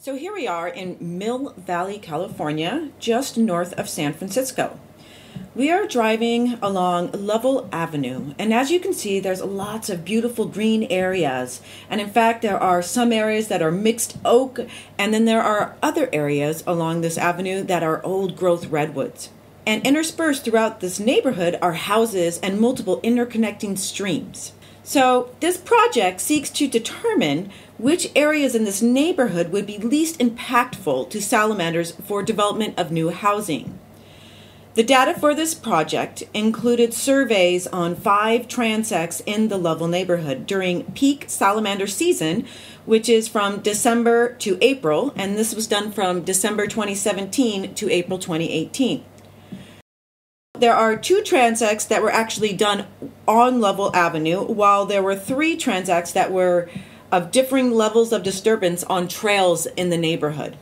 So here we are in Mill Valley, California, just north of San Francisco. We are driving along Lovell Avenue, and as you can see, there's lots of beautiful green areas. And in fact, there are some areas that are mixed oak, and then there are other areas along this avenue that are old growth redwoods. And interspersed throughout this neighborhood are houses and multiple interconnecting streams. So this project seeks to determine which areas in this neighborhood would be least impactful to salamanders for development of new housing. The data for this project included surveys on 5 transects in the Lovell neighborhood during peak salamander season, which is from December to April, and this was done from December 2017 to April 2018. There are 2 transects that were actually done on Lovell Avenue, while there were 3 transects that were of differing levels of disturbance on trails in the neighborhood.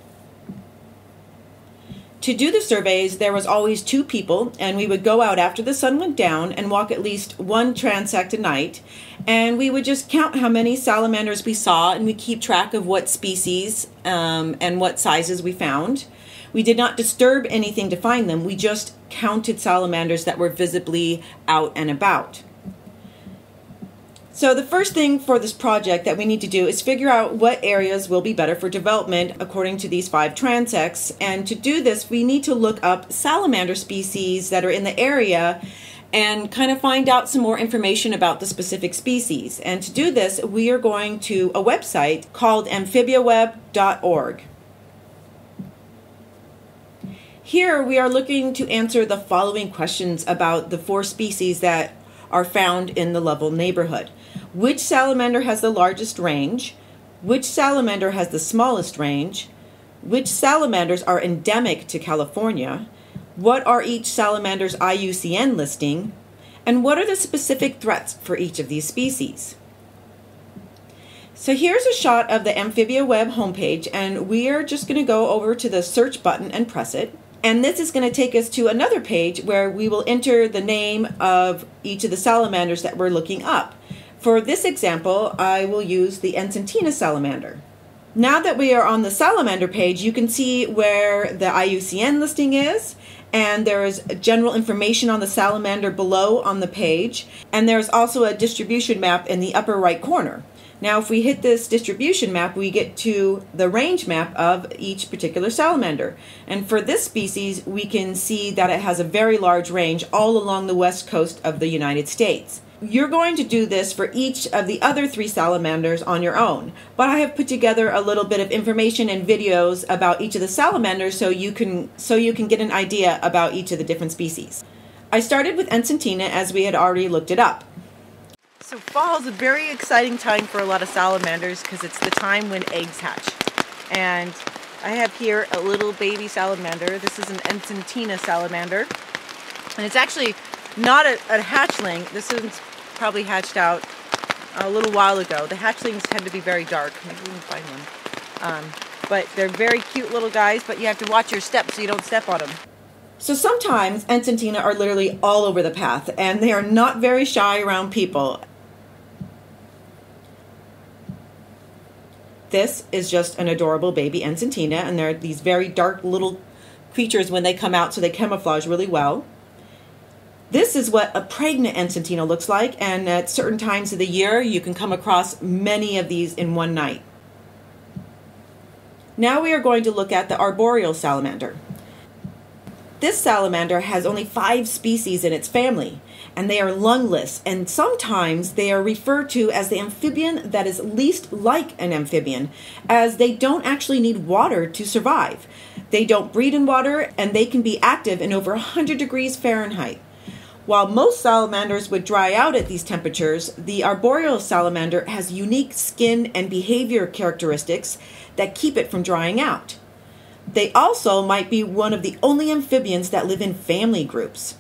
To do the surveys, there was always 2 people, and we would go out after the sun went down and walk at least 1 transect a night, and we would just count how many salamanders we saw, and we keep track of what species and what sizes we found. We did not disturb anything to find them. We just counted salamanders that were visibly out and about. So the first thing for this project that we need to do is figure out what areas will be better for development according to these 5 transects. And to do this, we need to look up salamander species that are in the area and kind of find out some more information about the specific species. And to do this, we are going to a website called amphibiaweb.org. Here we are looking to answer the following questions about the 4 species that are found in the Lovell neighborhood. Which salamander has the largest range? Which salamander has the smallest range? Which salamanders are endemic to California? What are each salamander's IUCN listing? And what are the specific threats for each of these species? So here's a shot of the AmphibiaWeb homepage, and we are just going to go over to the search button and press it. And this is going to take us to another page where we will enter the name of each of the salamanders that we're looking up. For this example, I will use the Encentina salamander. Now that we are on the salamander page, you can see where the IUCN listing is, and there is general information on the salamander below on the page, and there's also a distribution map in the upper right corner. Now, if we hit this distribution map, we get to the range map of each particular salamander. And for this species, we can see that it has a very large range all along the west coast of the United States. You're going to do this for each of the other 3 salamanders on your own, but I have put together a little bit of information and videos about each of the salamanders so you can get an idea about each of the different species. I started with Encentina as we had already looked it up. So fall is a very exciting time for a lot of salamanders because it's the time when eggs hatch. And I have here a little baby salamander. This is an Encentina salamander. And it's actually not a hatchling. This one's probably hatched out a little while ago. The hatchlings tend to be very dark. Maybe we can find one. But they're very cute little guys, but you have to watch your steps so you don't step on them. So sometimes Encentina are literally all over the path, and they are not very shy around people. This is just an adorable baby Encentina, and they're these very dark little creatures when they come out, so they camouflage really well. This is what a pregnant Encentina looks like, and at certain times of the year, you can come across many of these in one night. Now we are going to look at the arboreal salamander. This salamander has only 5 species in its family, and they are lungless, and sometimes they are referred to as the amphibian that is least like an amphibian, as they don't actually need water to survive. They don't breed in water, and they can be active in over 100 degrees Fahrenheit. While most salamanders would dry out at these temperatures, the arboreal salamander has unique skin and behavior characteristics that keep it from drying out. They also might be one of the only amphibians that live in family groups.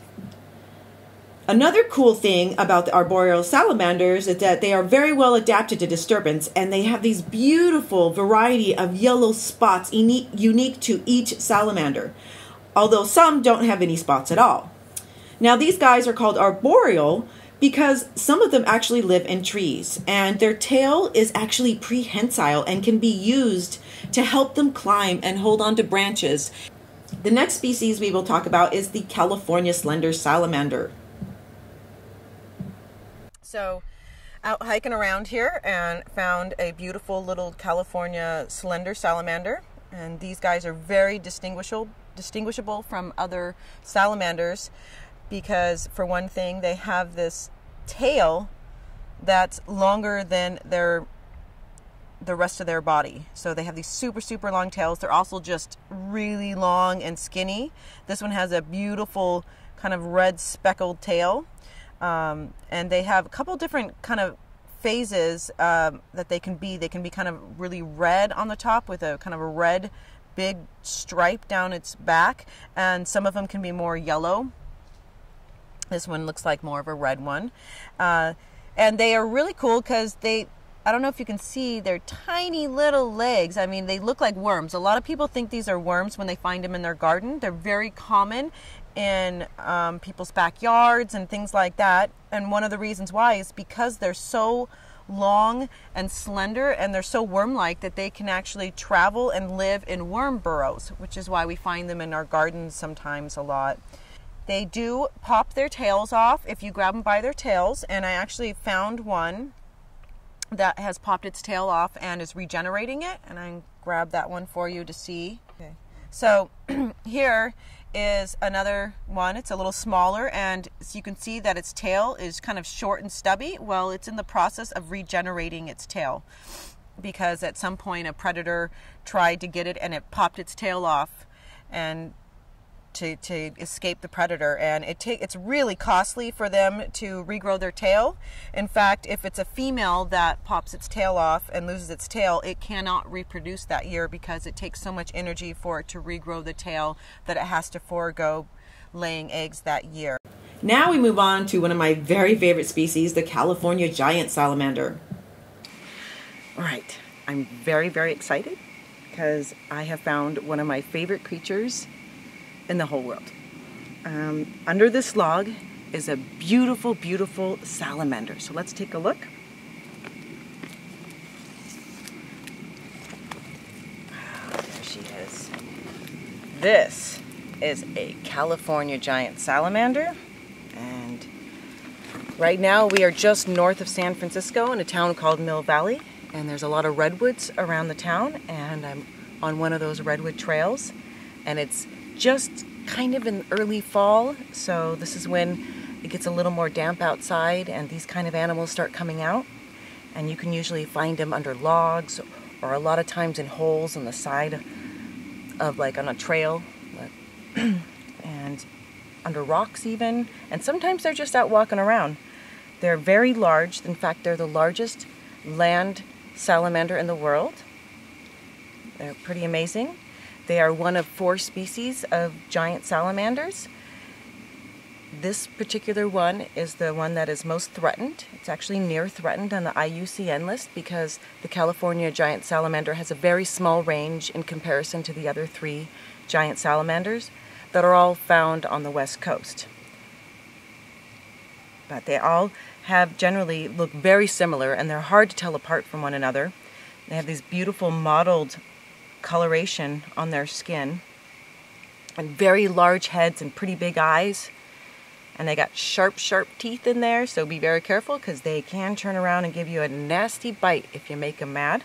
Another cool thing about the arboreal salamanders is that they are very well adapted to disturbance, and they have these beautiful variety of yellow spots unique to each salamander, although some don't have any spots at all. Now these guys are called arboreal because some of them actually live in trees, and their tail is actually prehensile and can be used to help them climb and hold on to branches. The next species we will talk about is the California slender salamander. So, out hiking around here and found a beautiful little California slender salamander, and these guys are very distinguishable from other salamanders because, for one thing, they have this tail that's longer than the rest of their body. So they have these super long tails. They're also just really long and skinny. This one has a beautiful kind of red speckled tail. And they have a couple different kind of phases that they can be. They can be kind of really red on the top with a kind of a red big stripe down its back, and some of them can be more yellow. This one looks like more of a red one. And they are really cool because I don't know if you can see their tiny little legs. I mean, they look like worms. A lot of people think these are worms when they find them in their garden. They're very common in people's backyards and things like that. And one of the reasons why is because they're so long and slender and they're so worm-like that they can actually travel and live in worm burrows, which is why we find them in our gardens sometimes a lot. They do pop their tails off if you grab them by their tails, and I actually found one that has popped its tail off and is regenerating it, and I grabbed that one for you to see. Okay. So here is another one. It's a little smaller, and so you can see that its tail is kind of short and stubby. Well, it's in the process of regenerating its tail because at some point a predator tried to get it and it popped its tail off and to escape the predator, and it's really costly for them to regrow their tail. In fact, if it's a female that pops its tail off and loses its tail, it cannot reproduce that year because it takes so much energy for it to regrow the tail that it has to forego laying eggs that year. Now we move on to one of my very favorite species, the California giant salamander. All right, I'm very excited because I have found one of my favorite creatures in the whole world. Under this log is a beautiful salamander. So let's take a look. Oh, there she is. This is a California giant salamander, and right now we are just north of San Francisco in a town called Mill Valley, and there's a lot of redwoods around the town, and I'm on one of those redwood trails, and it's just kind of in early fall, so this is when it gets a little more damp outside and these kind of animals start coming out, and you can usually find them under logs or a lot of times in holes in the side of, like, on a trail and under rocks even, and sometimes they're just out walking around. They're very large. In fact, they're the largest land salamander in the world. They're pretty amazing. They are one of 4 species of giant salamanders. This particular one is the one that is most threatened. It's actually near threatened on the IUCN list because the California giant salamander has a very small range in comparison to the other 3 giant salamanders that are all found on the West Coast. But they all generally look very similar, and they're hard to tell apart from one another. They have these beautiful mottled coloration on their skin and very large heads and pretty big eyes, and they got sharp teeth in there, so be very careful because they can turn around and give you a nasty bite if you make them mad.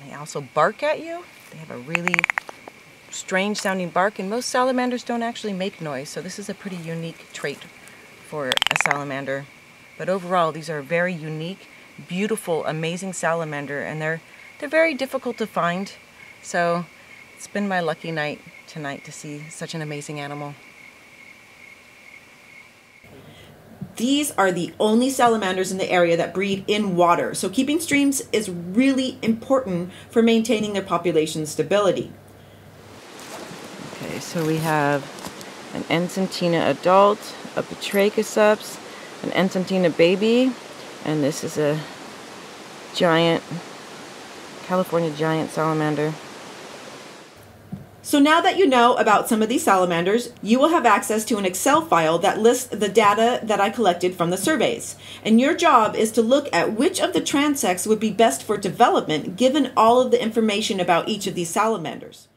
They also bark at you. They have a really strange sounding bark, and most salamanders don't actually make noise, so this is a pretty unique trait for a salamander. But overall, these are very unique, beautiful, amazing salamander, and they're very difficult to find, so it's been my lucky night tonight to see such an amazing animal. These are the only salamanders in the area that breed in water, so keeping streams is really important for maintaining their population stability. Okay, so we have an Encentina adult, a Batrachoseps, an Encentina baby, and this is a giant California giant salamander. So now that you know about some of these salamanders, you will have access to an Excel file that lists the data that I collected from the surveys. And your job is to look at which of the transects would be best for development given all of the information about each of these salamanders.